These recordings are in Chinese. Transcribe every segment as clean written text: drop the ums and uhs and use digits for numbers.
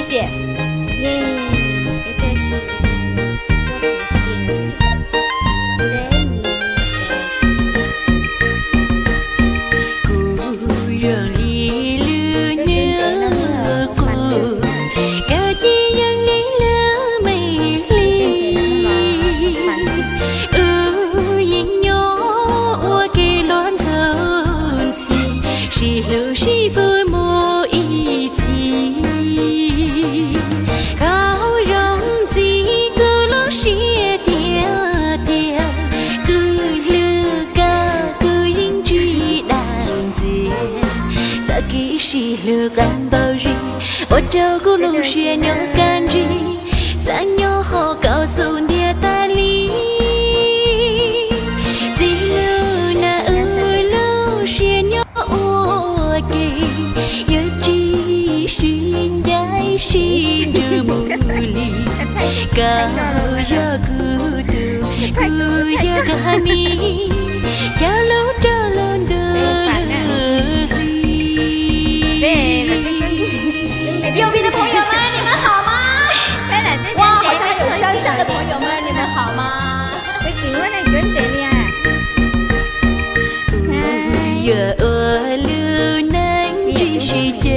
谢谢。耶，这个是是路是父母一起，靠容易古路些点点，古路高古音居难见，早给是路干包日，我照顾路些牛干日，三牛后告诉你道理。心如木里，高呀孤独，孤呀个你，跳楼着轮的右边的朋友们，你们好吗？哇，好像还有山上的朋友们，你们好吗？有路能继续追。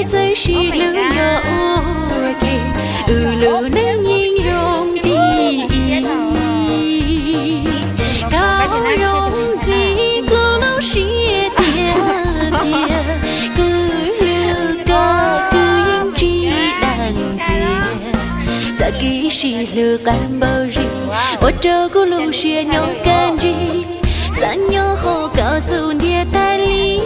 在是路有我给，路能形容第一，高容易古路是点点，古路高古音只难见，早给是路干包日，我照顾路学牛干日，三年后告诉你道理。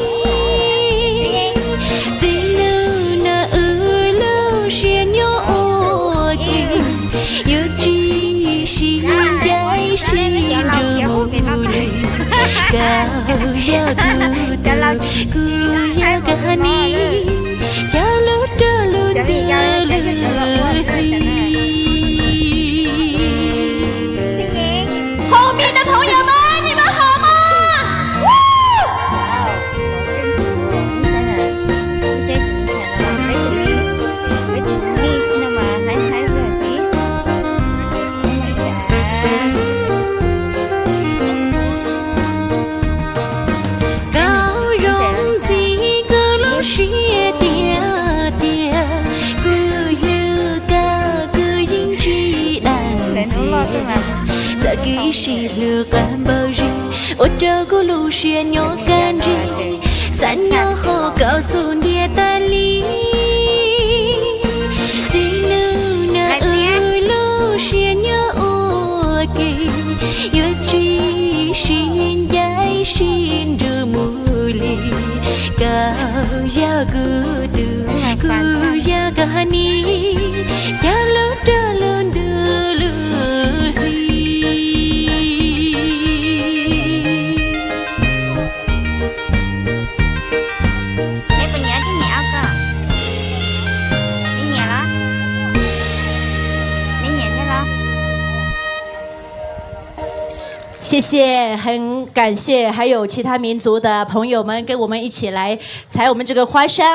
高呀孤独，孤呀个你，跳路着路的路。后面的朋友们，你们好吗？早给是路干包日，我照顾路学牛干日，三年后告诉你道理。进路那路学牛我给，有知心在心着木里，高呀孤独，孤呀个你，跳路着路的。谢谢，很感谢，还有其他民族的朋友们跟我们一起来采我们这个花山。